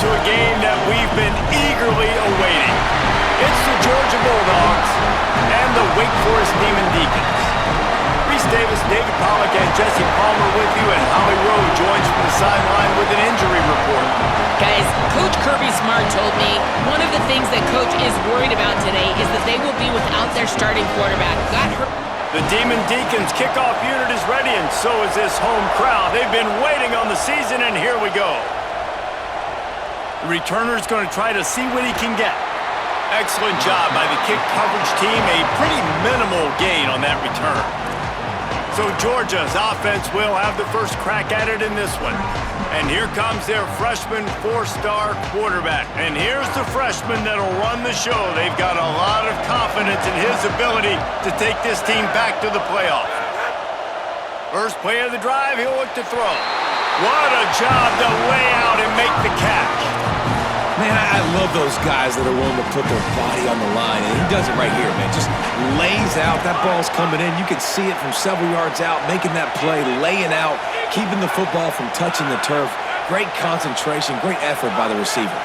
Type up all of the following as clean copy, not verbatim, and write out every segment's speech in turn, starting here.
to a game that we've been eagerly awaiting. It's the Georgia Bulldogs and the Wake Forest Demon Deacons. Reese Davis, David Pollack, and Jesse Palmer with you, and Holly Rowe joins from the sideline with an injury report. Guys, Coach Kirby Smart told me one of the things that Coach is worried about today is that they will be without their starting quarterback. Got hurt. The Demon Deacons kickoff unit is ready, and so is this home crowd. They've been waiting on the season, and here we go. The returner's going to try to see what he can get. Excellent job by the kick coverage team. A pretty minimal gain on that return. So Georgia's offense will have the first crack at it in this one. And here comes their freshman four-star quarterback. And here's the freshman that'll run the show. They've got a lot of confidence in his ability to take this team back to the playoff. First play of the drive, he'll look to throw. What a job to lay out and make the catch. Man, I love those guys that are willing to put their body on the line, and he does it right here, man. Just lays out. That ball's coming in. You can see it from several yards out, making that play, laying out, keeping the football from touching the turf. Great concentration, great effort by the receiver.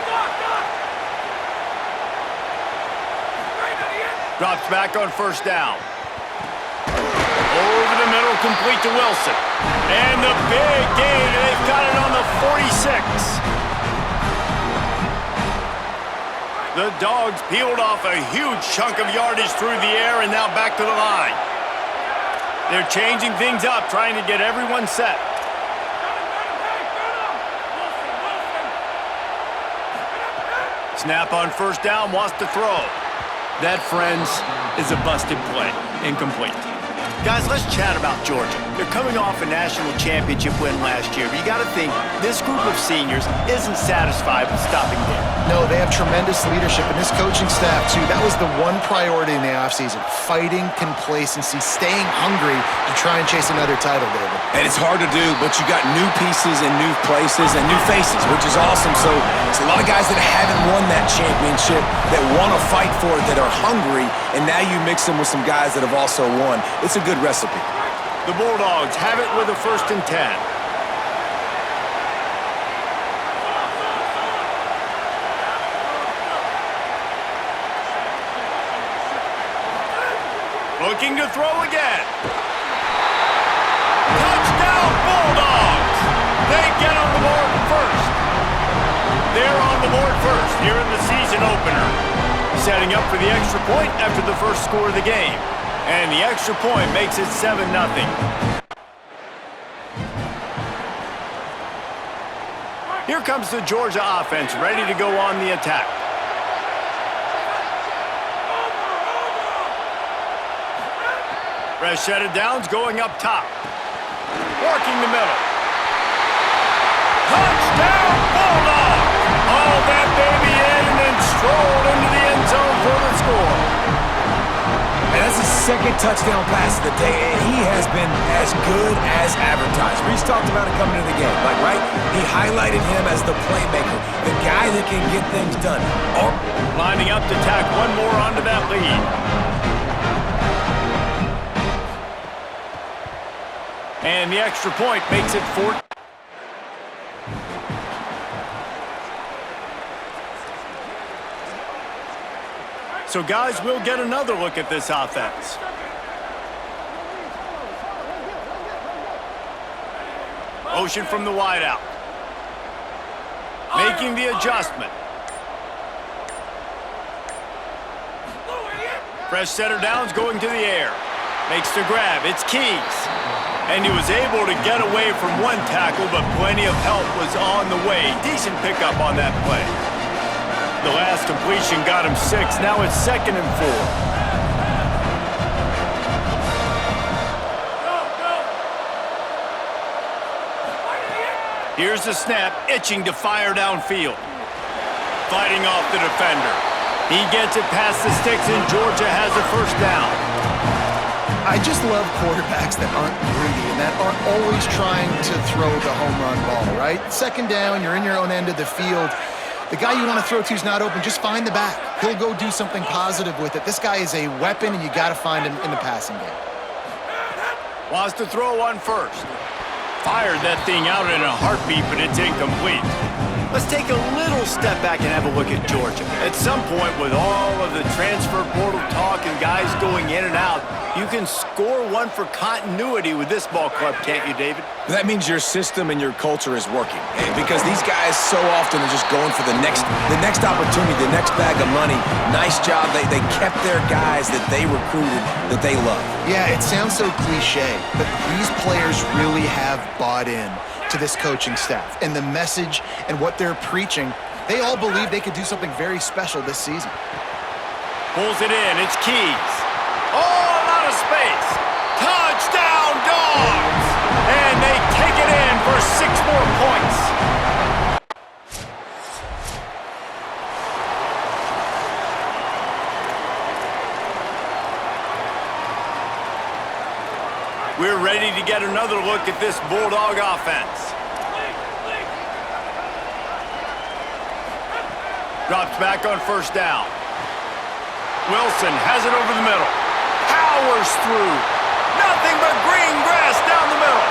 Drops back on first down. Over the middle, complete to Wilson. And the big gain, and they've got it on the 46. The Dogs peeled off a huge chunk of yardage through the air and now back to the line. They're changing things up, trying to get everyone set. Snap on first down, wants to throw. That, friends, is a busted play. Incomplete. Guys, let's chat about Georgia. They're coming off a national championship win last year, but you got to think this group of seniors isn't satisfied with stopping there. No, they have tremendous leadership, and this coaching staff, too. That was the one priority in the offseason, fighting complacency, staying hungry to try and chase another title, David. And it's hard to do, but you got new pieces and new places and new faces, which is awesome. So it's a lot of guys that haven't won that championship that want to fight for it, that are hungry, and now you mix them with some guys that have also won. It's a good recipe. The Bulldogs have it with a 1st and 10. Looking to throw again. Touchdown, Bulldogs! They get on the board first. They're on the board first here in the season opener. Setting up for the extra point after the first score of the game. And the extra point makes it 7-0. Here comes the Georgia offense, ready to go on the attack. Fresh set of downs going up top. Working the middle. Touchdown, Bulldogs! Hauled that baby in and then strolled into the end zone for the score. And that's his second touchdown pass of the day, and he has been as good as advertised. Reese talked about it coming into the game, right? He highlighted him as the playmaker, the guy that can get things done. Lining up to tack one more onto that lead. And the extra point makes it 4. So, guys, we'll get another look at this offense. Motion from the wideout. Making the adjustment. Fresh setter downs going to the air. Makes the grab. It's Keys. And he was able to get away from one tackle, but plenty of help was on the way. Decent pickup on that play. The last completion got him 6. Now it's 2nd and 4. Here's the snap, itching to fire downfield. Fighting off the defender. He gets it past the sticks, and Georgia has a first down. I just love quarterbacks that aren't greedy and that aren't always trying to throw the home run ball, right? 2nd down, you're in your own end of the field. The guy you want to throw to is not open. Just find the back. He'll go do something positive with it. This guy is a weapon, and you got to find him in the passing game. Wants to throw on first. Fired that thing out in a heartbeat, but it's incomplete. Let's take a little step back and have a look at Georgia. At some point, with all of the transfer portal talk and guys going in and out, you can score one for continuity with this ball club, can't you, David? That means your system and your culture is working. Because these guys so often are just going for the next opportunity, the next bag of money. Nice job. They kept their guys that they recruited, that they love. Yeah, it sounds so cliche, but these players really have bought in to this coaching staff and the message and what they're preaching. They all believe they could do something very special this season. Pulls it in. It's Keys. All out of space. Touchdown, Dogs! And they take it in for 6 more points. We're ready to get another look at this Bulldog offense. Drops back on first down. Wilson has it over the middle. Powers through. Nothing but green grass down the middle.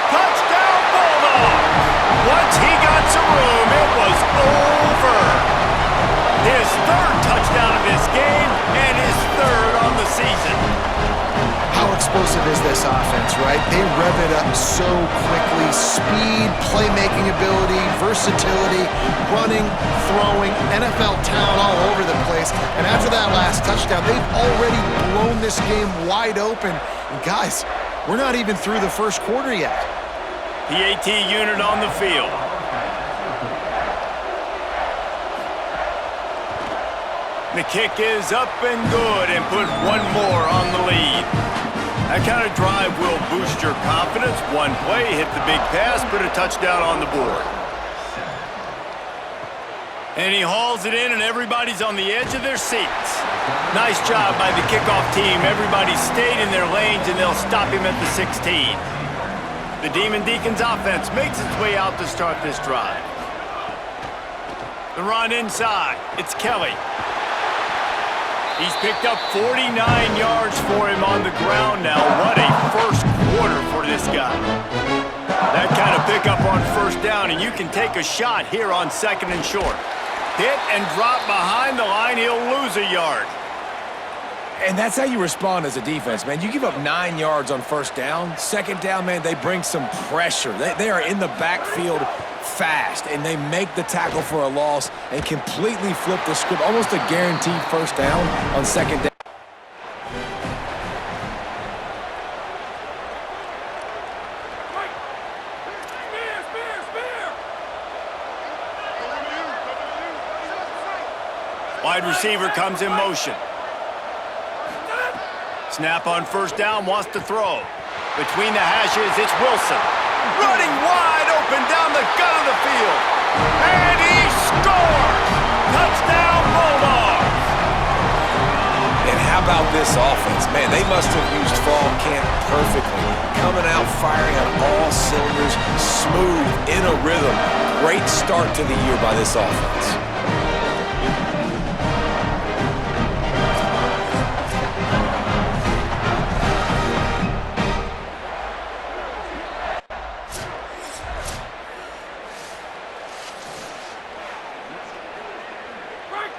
Touchdown, Bulldogs! Once he got some room, it was over. His 3rd touchdown of this game and his 3rd on the season. How explosive is this offense, right? They rev it up so quickly. Speed, playmaking ability, versatility, running, throwing, NFL talent all over the place. And after that last touchdown, they've already blown this game wide open. And guys, we're not even through the first quarter yet. PAT unit on the field. The kick is up and good and put one more on the lead. That kind of drive will boost your confidence. One play, hit the big pass, put a touchdown on the board. And he hauls it in, and everybody's on the edge of their seats. Nice job by the kickoff team. Everybody stayed in their lanes, and they'll stop him at the 16. The Demon Deacons offense makes its way out to start this drive. The run inside. It's Kelly. He's picked up 49 yards for him on the ground now. What a first quarter for this guy. That kind of pickup on first down, and you can take a shot here on 2nd and short. Hit and drop behind the line, he'll lose a yard. And that's how you respond as a defense, man. You give up 9 yards on first down. 2nd down, man, they bring some pressure. They are in the backfield fast, and they make the tackle for a loss and completely flip the script. Almost a guaranteed first down on 2nd down. Wide receiver comes in motion. Snap on first down, wants to throw. Between the hashes, it's Wilson. Running wide open down the gut of the field. And he scores! Touchdown, Bulldogs! And how about this offense? Man, they must have used fall camp perfectly. Coming out firing on all cylinders, smooth, in a rhythm. Great start to the year by this offense.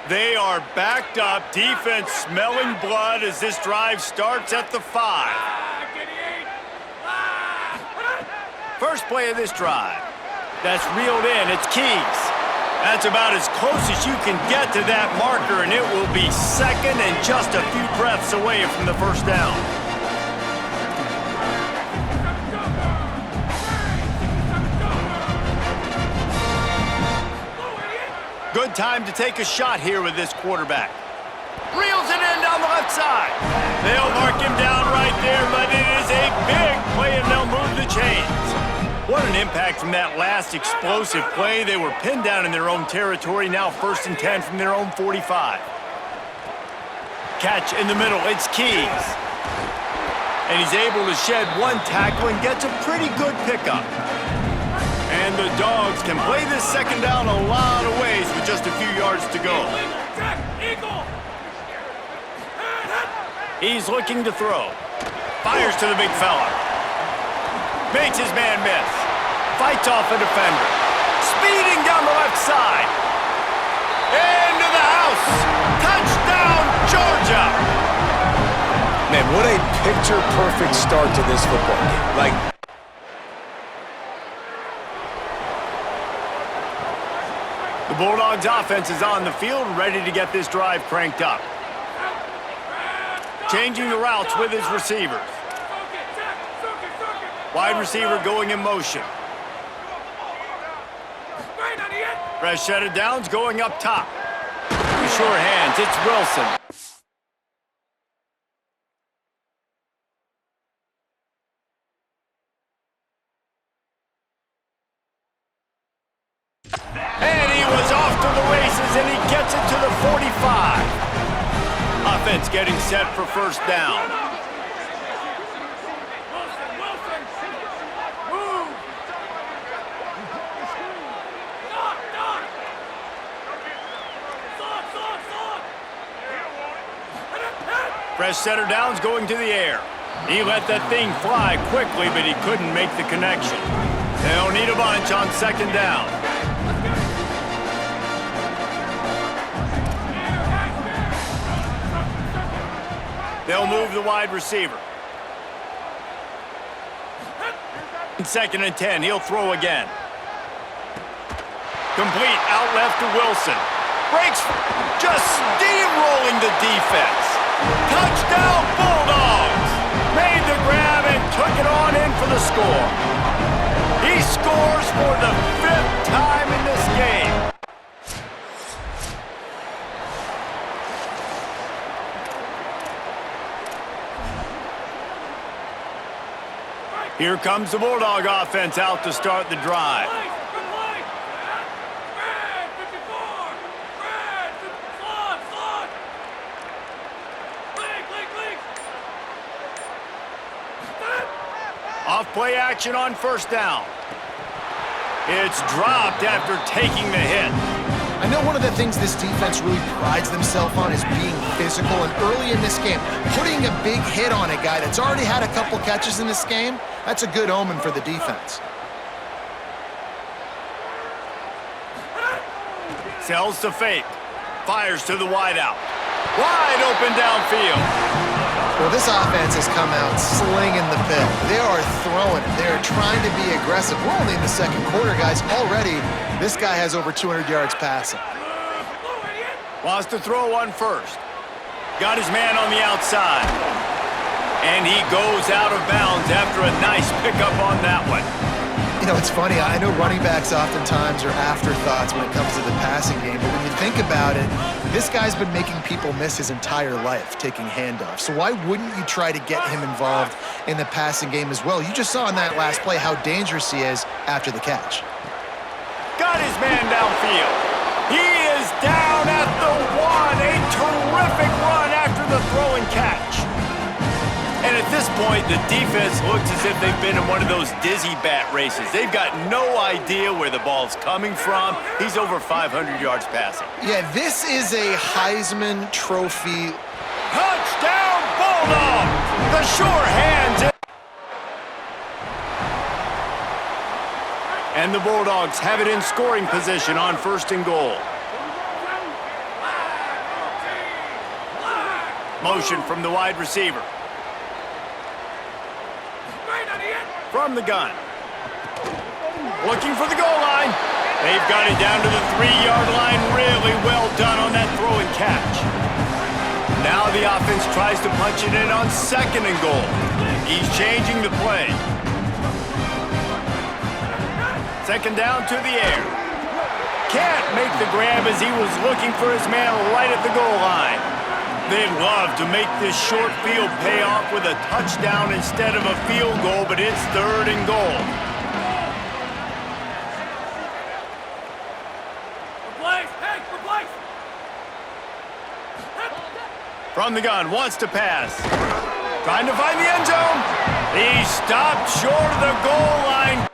They are backed up, defense smelling blood as this drive starts at the 5. First play of this drive. That's reeled in, it's Keys. That's about as close as you can get to that marker, and it will be 2nd and just a few breaths away from the first down. Good time to take a shot here with this quarterback. Reels it in down the left side. They'll mark him down right there, but it is a big play, and they'll move the chains. What an impact from that last explosive play. They were pinned down in their own territory, now 1st and 10 from their own 45. Catch in the middle, it's Keys. And he's able to shed one tackle and gets a pretty good pickup. And the Dogs can play this 2nd down a lot of ways with just a few yards to go. He's looking to throw. Fires to the big fella. Makes his man miss. Fights off a defender. speeding down the left side. Into the house. Touchdown, Georgia. Man, what a picture-perfect start to this football game. The Bulldogs offense is on the field, ready to get this drive cranked up. Changing the routes with his receivers. Wide receiver going in motion. Fresh set of downs going up top. Sure hands, it's Wilson. And he was off to the races, and he gets it to the 45. Offense getting set for first down. Fresh setter downs going to the air. He let that thing fly quickly, but he couldn't make the connection. They'll need a bunch on second down. They'll move the wide receiver. Second and 10, he'll throw again. Complete out left to Wilson. Breaks, just steamrolling the defense. Touchdown, Bulldogs! Made the grab and took it on in for the score. He scores for the 5th time in this game. Here comes the Bulldog offense out to start the drive. Off play action on first down. It's dropped after taking the hit. I know one of the things this defense really prides themselves on is being physical, and early in this game, putting a big hit on a guy that's already had a couple catches in this game, that's a good omen for the defense. Sells to fake. Fires to the wideout. Wide open downfield. Well, this offense has come out slinging the pill. They are throwing it. They are trying to be aggressive. We're only in the second quarter, guys. Already, this guy has over 200 yards passing. Wants to throw one first. Got his man on the outside. And he goes out of bounds after a nice pickup on that one. You know, it's funny. I know running backs oftentimes are afterthoughts when it comes to the passing game, but when you think about it, this guy's been making people miss his entire life taking handoffs. So why wouldn't you try to get him involved in the passing game as well? You just saw in that last play how dangerous he is after the catch. Got his man downfield. He is down at the 1. A terrific run after the throw and catch. And at this point, the defense looks as if they've been in one of those dizzy bat races. They've got no idea where the ball's coming from. He's over 500 yards passing. Yeah, this is a Heisman Trophy. Touchdown, Bulldog! The sure hands. And the Bulldogs have it in scoring position on first and goal. Motion from the wide receiver. From the gun. Looking for the goal line. They've got it down to the 3-yard line. Really well done on that throw and catch. Now the offense tries to punch it in on second and goal. He's changing the play. Second down to the air. Can't make the grab as he was looking for his man right at the goal line. They'd love to make this short field pay off with a touchdown instead of a field goal, but it's third and goal. From the gun, wants to pass. Trying to find the end zone. He stopped short of the goal line.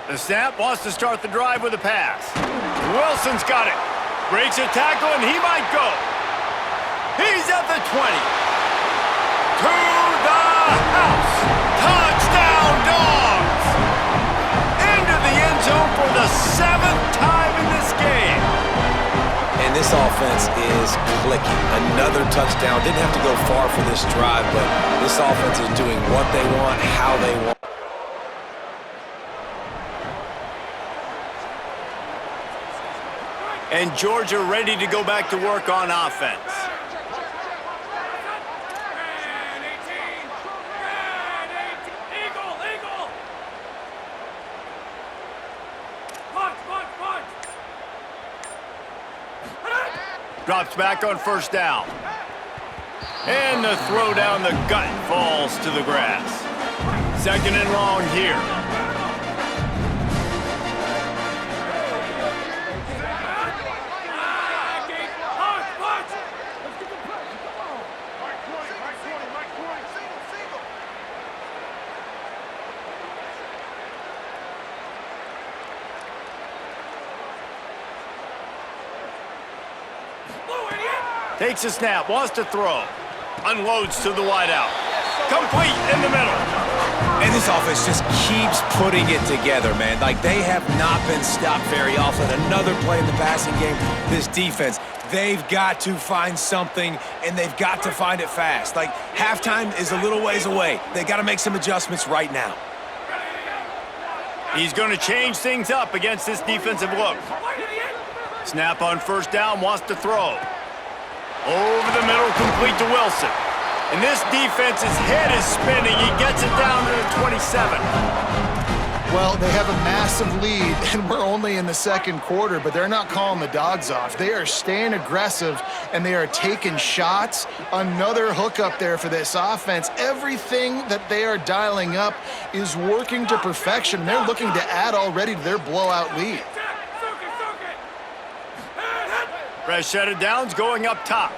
The snap wants to start the drive with a pass. Wilson's got it. Breaks a tackle, and he might go. He's at the 20. To the house. Touchdown, Dogs! Into the end zone for the 7th time in this game. And this offense is clicking. Another touchdown. Didn't have to go far for this drive, but this offense is doing what they want, how they want. And Georgia ready to go back to work on offense. Drops back on first down. And the throw down the gut falls to the grass. 2nd and long here. Takes a snap, wants to throw. Unloads to the wideout. Complete in the middle. And this offense just keeps putting it together, man. Like, they have not been stopped very often. Another play in the passing game. This defense, they've got to find something, and they've got to find it fast. Like, halftime is a little ways away. They got to make some adjustments right now. He's going to change things up against this defensive look. Snap on first down, wants to throw. Over the middle, complete to Wilson. And this defense's head is spinning. He gets it down to the 27. Well, they have a massive lead, and we're only in the 2nd quarter, but they're not calling the Dogs off. They are staying aggressive, and they are taking shots. Another hookup there for this offense. Everything that they are dialing up is working to perfection. They're looking to add already to their blowout lead. Fresh set of downs going up top.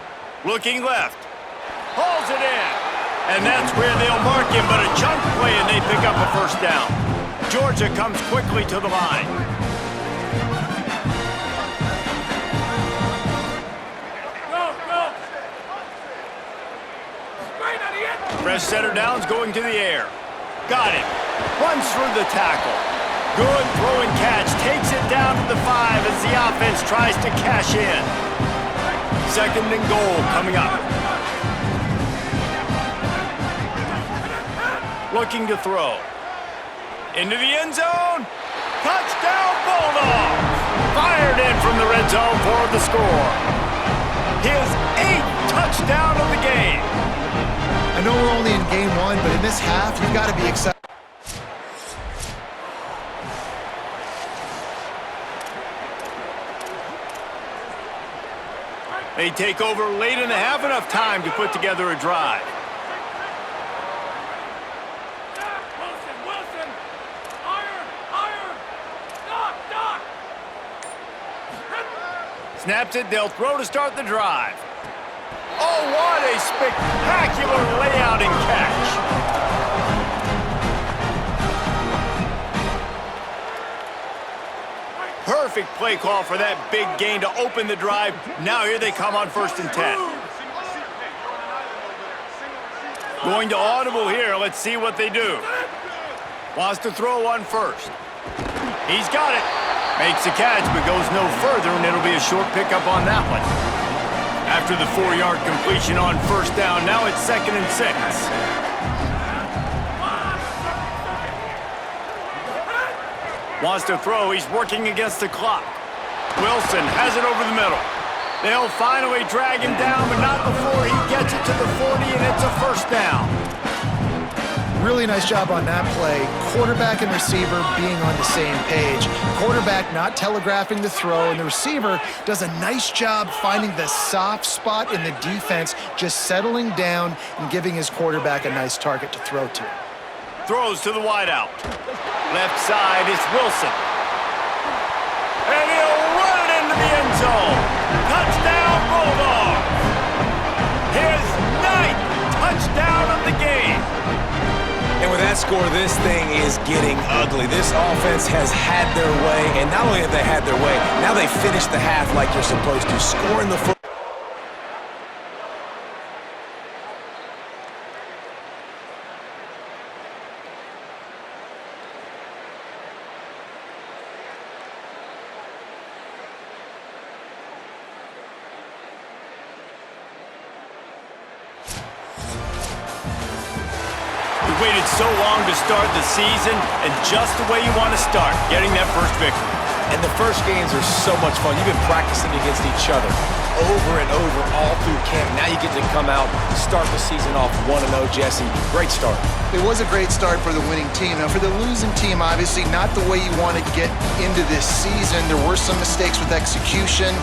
Looking left. Hauls it in. And that's where they'll mark him, but a chunk play and they pick up a first down. Georgia comes quickly to the line. Fresh set of downs going to the air. Got it. Runs through the tackle. Good throw and catch. Takes it down to the 5 as the offense tries to cash in. 2nd and goal coming up. Looking to throw. Into the end zone. Touchdown Bulldogs! Fired in from the red zone for the score. His 8th touchdown of the game. I know we're only in game 1, but in this half, you've got to be excited. They take over late in the half, enough time to put together a drive. Wilson, higher, Doc. Snaps it, they'll throw to start the drive. Oh, what a spectacular layout and catch. Perfect play call for that big gain to open the drive. Now here they come on 1st and 10. Going to audible here. Let's see what they do. Wants to throw on first. He's got it. Makes the catch, but goes no further, and it'll be a short pickup on that one. After the 4-yard completion on first down, now it's 2nd and 6. Wants to throw. He's working against the clock. Wilson has it over the middle. They'll finally drag him down, but not before he gets it to the 40, and it's a first down. Really nice job on that play. Quarterback and receiver being on the same page. Quarterback not telegraphing the throw, and the receiver does a nice job finding the soft spot in the defense, just settling down and giving his quarterback a nice target to throw to. Throws to the wideout. Left side, it's Wilson. And he'll run it into the end zone. Touchdown, Bulldogs. His 9th touchdown of the game. And with that score, this thing is getting ugly. This offense has had their way, and not only have they had their way, now they finished the half like you're supposed to, scoring the football. Waited so long to start the season, and just the way you want to start, getting that first victory. And the first games are so much fun. You've been practicing against each other over and over all through camp. Now you get to come out, start the season off 1-0, Jesse. Great start. It was a great start for the winning team. Now, for the losing team, obviously not the way you want to get into this season. There were some mistakes with execution.